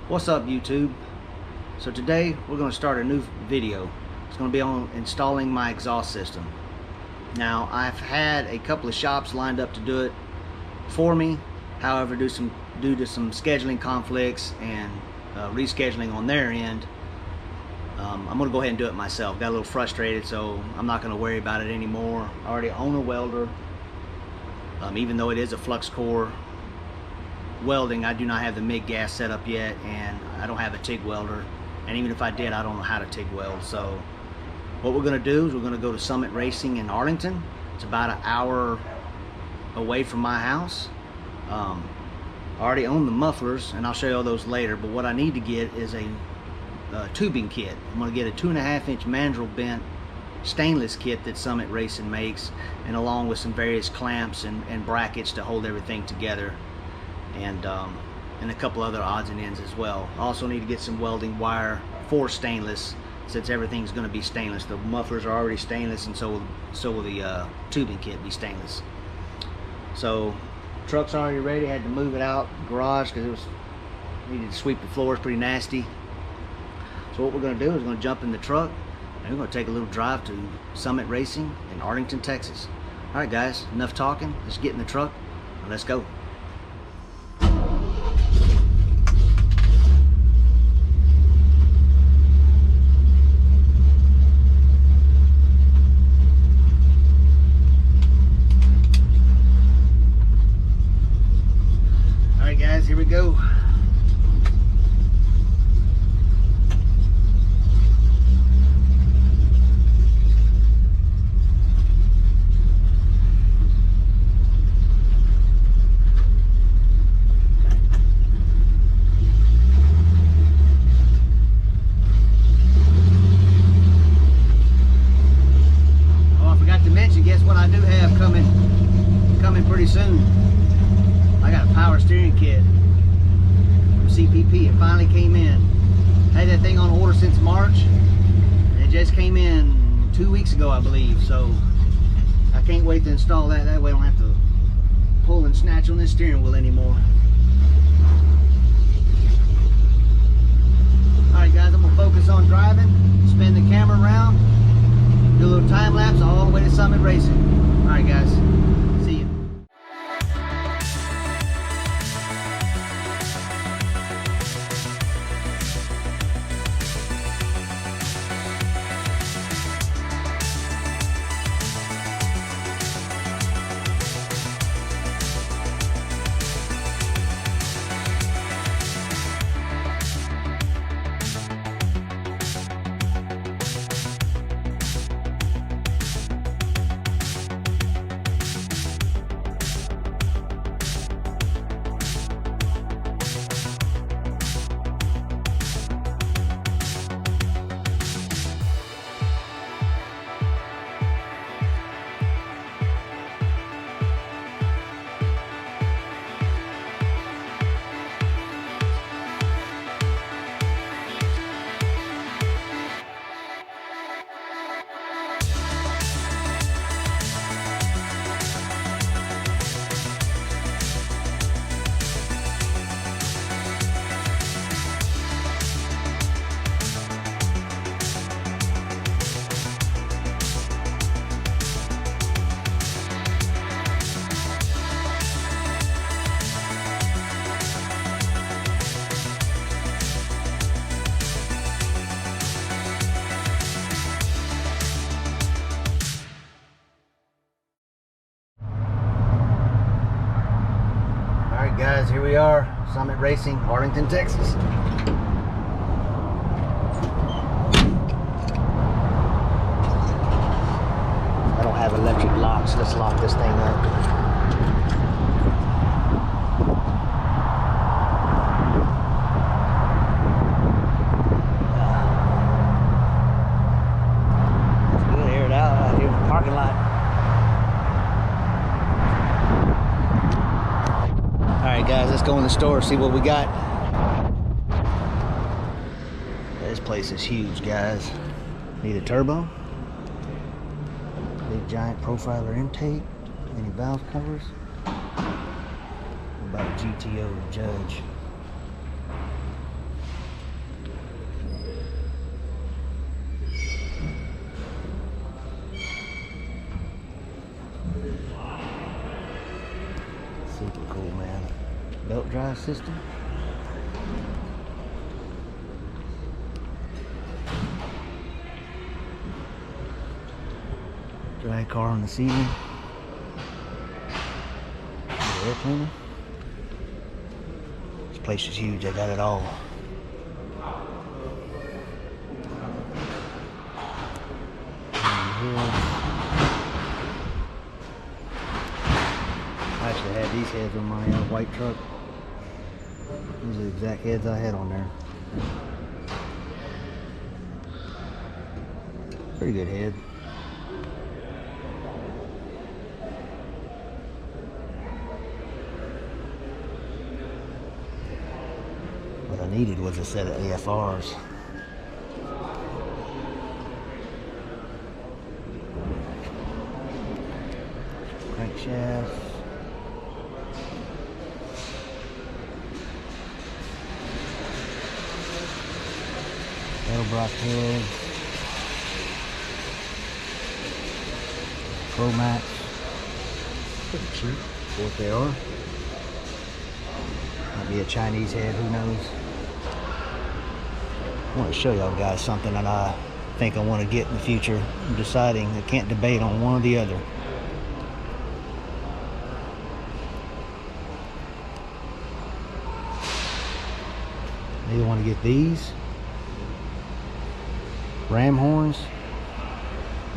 What's up, YouTube? So today we're going to start a new video. It's going to be on installing my exhaust system. Now, I've had a couple of shops lined up to do it for me. However, due to some scheduling conflicts and rescheduling on their end, I'm going to go ahead and do it myself. Got a little frustrated, so I'm not going to worry about it anymore. I already own a welder. Even though it is a flux core welding, I do not have the MIG gas set up yet, and I don't have a TIG welder, and even if I did, I don't know how to TIG weld. So what we're going to do is we're going to go to Summit Racing in Arlington. It's about an hour away from my house. I already own the mufflers, and I'll show you all those later, but what I need to get is a tubing kit. I'm going to get a 2.5-inch mandrel bent stainless kit that Summit Racing makes, and along with some various clamps and brackets to hold everything together, and a couple other odds and ends as well. I also need to get some welding wire for stainless, since everything's going to be stainless. The mufflers are already stainless, and so will the tubing kit be stainless. So truck's already ready. Had to move it out garage because needed to sweep the floors, pretty nasty. So what we're going to do is we're going to jump in the truck and we're going to take a little drive to Summit Racing in Arlington, Texas. All right, guys, enough talking. Let's get in the truck and let's go. All right, guys, here we go. Guess what I do have coming pretty soon? I got a power steering kit from CPP. It finally came in. I had that thing on order since March, and it just came in 2 weeks ago, I believe. So I can't wait to install that. That way I don't have to pull and snatch on this steering wheel anymore. Alright, guys, I'm gonna focus on driving, spin the camera around, do a little time lapse all the way to Summit Racing. All right, guys. See you. Guys, here we are, Summit Racing, Arlington, Texas. I don't have electric locks. Let's lock this thing up. It's good, air it out here in the parking lot. Alright, guys, let's go in the store, see what we got. This place is huge, guys. Need a turbo. Big giant profiler intake. Any valve covers. What about a GTO Judge? drive system. Drag car on the ceiling. Air cleaner. This place is huge. I got it all. I actually had these heads on my white truck. These are the exact heads I had on there. Pretty good head. What I needed was a set of AFRs. Crankshaft. Edelbrock heads. Pro Max. Pretty cheap for what they are. Might be a Chinese head, who knows. I want to show y'all guys something that I think I want to get in the future. I'm deciding. I can't debate on one or the other. Maybe I want to get these ram horns.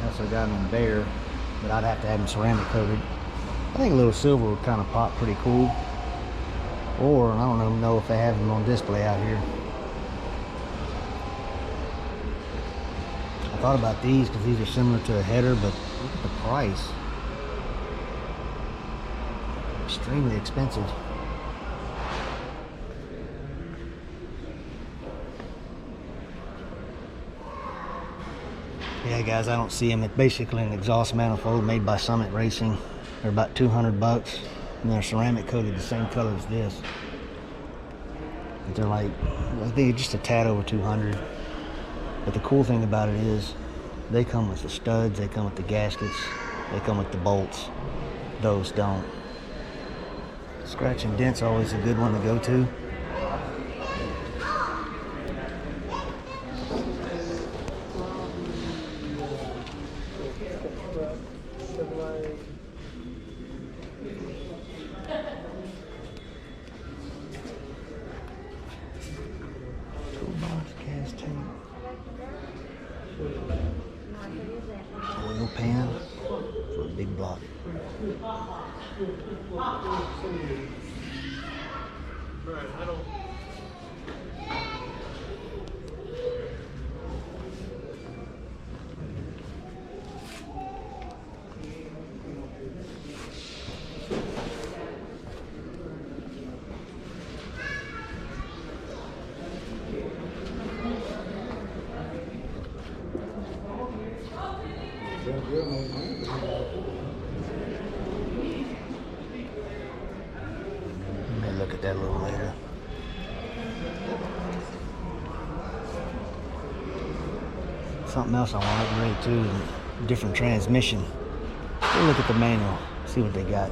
I also got them in bare, but I'd have to have them ceramic coated. I think a little silver would kind of pop pretty cool. Or I don't even know if they have them on display out here. I thought about these because these are similar to a header, but look at the price. Extremely expensive. Yeah, guys, I don't see them. It's basically an exhaust manifold made by Summit Racing. They're about 200 bucks, and they're ceramic coated the same color as this. But they're like, I think just a tad over 200. But the cool thing about it is they come with the studs, they come with the gaskets, they come with the bolts. Those don't. Scratch and dent's always a good one to go to. Toolbox, gas tank, oil pan for a big block. May look at that a little later. Something else I want to upgrade to, different transmission. We'll look at the manual, see what they got.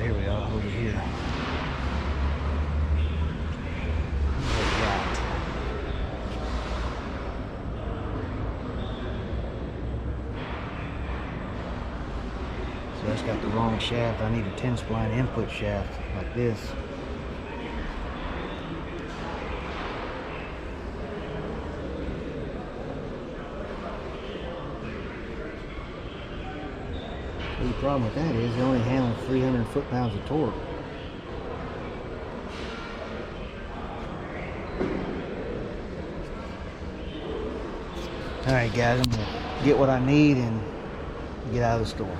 Here we are, over here. What we got? So that's got the wrong shaft. I need a 10 spline input shaft like this. The problem with that is they only handle 300 foot-pounds of torque. Alright guys, I'm going to get what I need and get out of the store.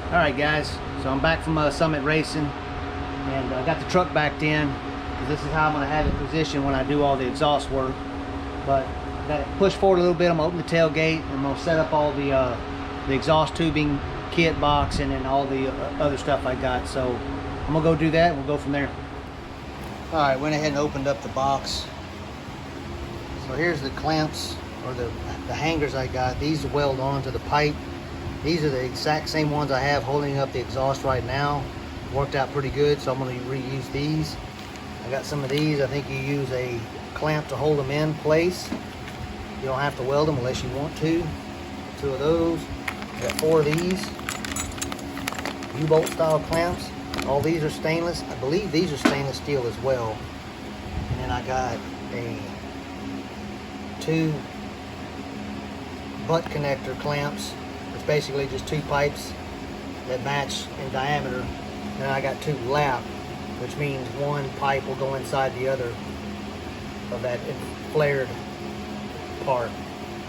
Alright guys, so I'm back from Summit Racing, and I got the truck backed in, because this is how I'm going to have it positioned when I do all the exhaust work. But I got it pushed forward a little bit. I'm going to open the tailgate, and I'm going to set up all the exhaust tubing kit box and then all the other stuff I got. So I'm gonna go do that and we'll go from there. All right, went ahead and opened up the box. So here's the clamps, or the hangers I got. These weld onto the pipe. These are the exact same ones I have holding up the exhaust right now. Worked out pretty good, so I'm going to reuse these. I got some of these. I think you use a clamp to hold them in place. You don't have to weld them unless you want to. 2 of those. I got 4 of these U-bolt style clamps. All these are stainless. I believe these are stainless steel as well. And then I got 2 butt connector clamps. It's basically just 2 pipes that match in diameter. And then I got 2 lap, which means one pipe will go inside the other of that flared part.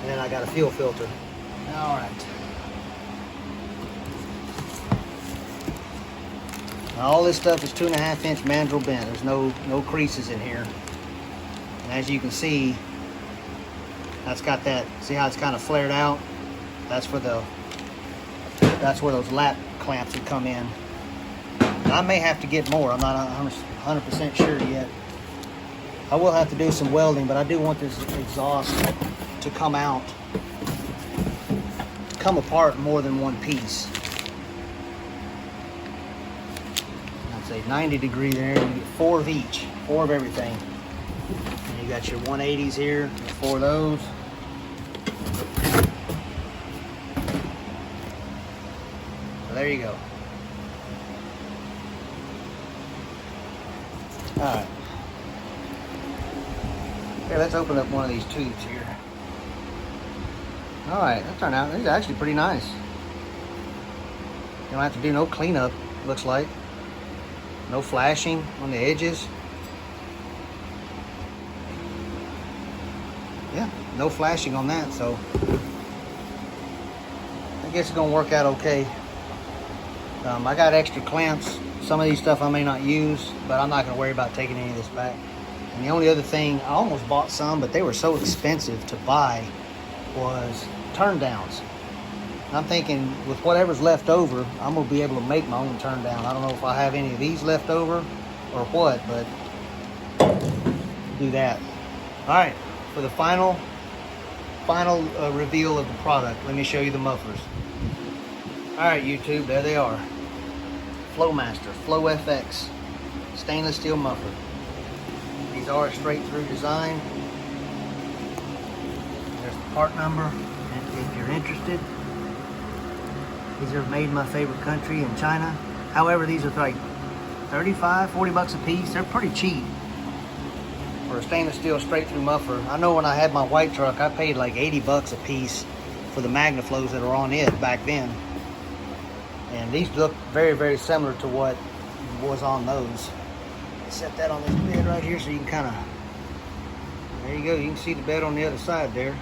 And then I got a fuel filter. All right. Now all this stuff is 2.5 inch mandrel bent. There's no creases in here. And as you can see, that's got that. See how it's kind of flared out? That's where those lap clamps would come in. And I may have to get more. I'm not 100% sure yet. I will have to do some welding, but I do want this exhaust to come out, to come apart more than one piece. I'd say 90 degree there, and you get 4 of each, 4 of everything. And you got your 180s here, 4 of those. So there you go. All right. Okay, let's open up one of these tubes here. All right, that turned out, these are actually pretty nice. You don't have to do no cleanup, looks like. No flashing on the edges. Yeah, no flashing on that, so I guess it's gonna work out okay. I got extra clamps. Some of these stuff I may not use, but I'm not gonna worry about taking any of this back. And the only other thing, I almost bought some, but they were so expensive to buy, was turn downs. And I'm thinking with whatever's left over, I'm gonna be able to make my own turn down. I don't know if I have any of these left over or what, but do that. All right, for the final reveal of the product, let me show you the mufflers. All right, YouTube, there they are. Flowmaster, Flow FX, stainless steel muffler. These are a straight through design. There's the part number, if you're interested. These are made in my favorite country, in China. However, these are like 35, 40 bucks a piece. They're pretty cheap for a stainless steel straight through muffler. I know when I had my white truck, I paid like 80 bucks a piece for the MagnaFlows that are on it back then. And these look very, very similar to what was on those. Set that on this bed right here so you can kind of, there you go, you can see the bed on the other side there.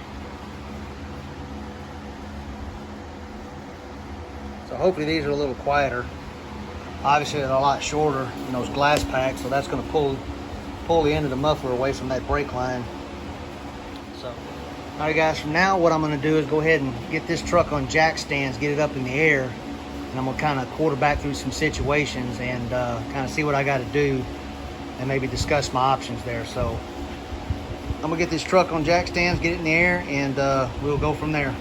So hopefully these are a little quieter. Obviously they're a lot shorter than those glass packs, so that's going to pull the end of the muffler away from that brake line. So, all right guys, from now what I'm going to do is go ahead and get this truck on jack stands, get it up in the air, and I'm going to kind of quarterback through some situations and kind of see what I got to do and maybe discuss my options there. So I'm going to get this truck on jack stands, get it in the air, and we'll go from there.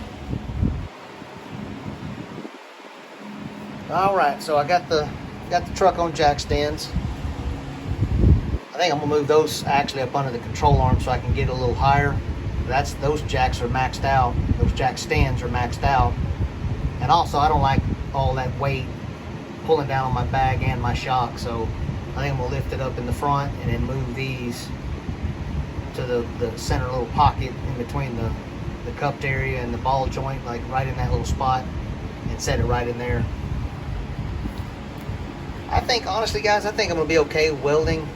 All right, so I got the truck on jack stands. I think I'm gonna move those actually up under the control arm so I can get a little higher. Those jacks are maxed out. Those jack stands are maxed out. And also I don't like all that weight pulling down on my bag and my shock, so I think I'm gonna lift it up in the front and then move these to the center little pocket in between the cupped area and the ball joint, like right in that little spot, and set it right in there. I think, honestly guys, I think I'm gonna be okay welding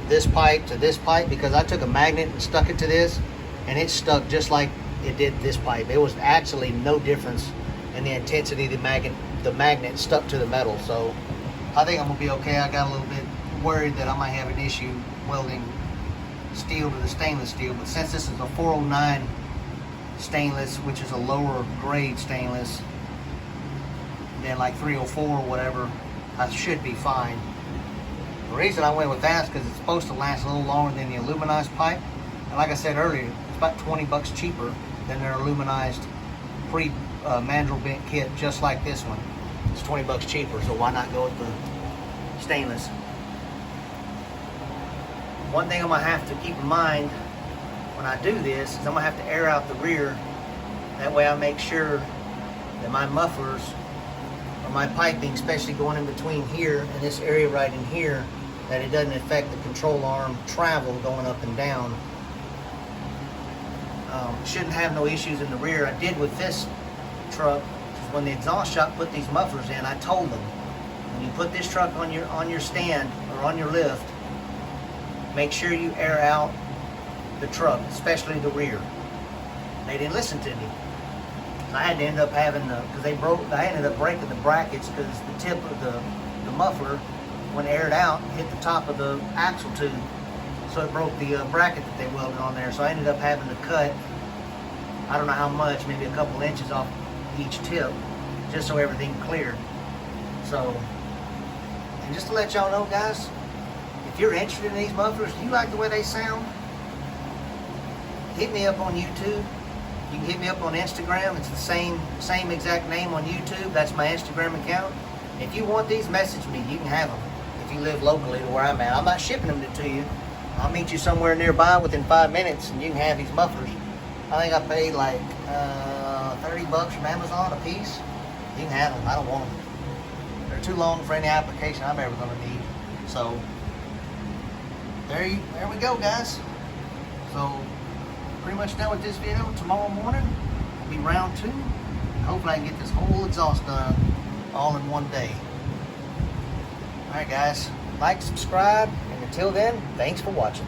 this pipe to this pipe, because I took a magnet and stuck it to this and it stuck just like it did this pipe. It was actually no difference in the intensity of the magnet stuck to the metal. So I think I'm gonna be okay. I got a little bit worried that I might have an issue welding steel to the stainless steel, but since this is a 409 stainless, which is a lower grade stainless than like 304 or whatever, I should be fine. The reason I went with that is because it's supposed to last a little longer than the aluminized pipe. And like I said earlier, it's about 20 bucks cheaper than their aluminized pre-mandrel bent kit, just like this one. It's 20 bucks cheaper, so why not go with the stainless? One thing I'm gonna have to keep in mind when I do this is I'm gonna have to air out the rear. That way I make sure that my mufflers or my piping, especially going in between here and this area right in here, that it doesn't affect the control arm travel going up and down. Shouldn't have no issues in the rear. I did with this truck. When the exhaust shop put these mufflers in, I told them, when you put this truck on your stand or on your lift, make sure you air out the truck, especially the rear. They didn't listen to me. So I had to end up having I ended up breaking the brackets because the tip of the muffler, when aired out, hit the top of the axle tube. So it broke the bracket that they welded on there. So I ended up having to cut, I don't know how much, maybe a couple inches off each tip, just so everything cleared. So, and just to let y'all know, guys, if you're interested in these mufflers, you like the way they sound, hit me up on YouTube. You can hit me up on Instagram. It's the same exact name on YouTube. That's my Instagram account. If you want these, message me. You can have them if you live locally to where I'm at. I'm not shipping them to you. I'll meet you somewhere nearby within 5 minutes, and you can have these mufflers. I think I paid like 30 bucks from Amazon a piece. You can have them. I don't want them. They're too long for any application I'm ever going to need. So there we go, guys. So pretty much done with this video. Tomorrow morning will be round 2. Hopefully I can get this whole exhaust done all in one day. Alright guys, like, subscribe, and until then, thanks for watching.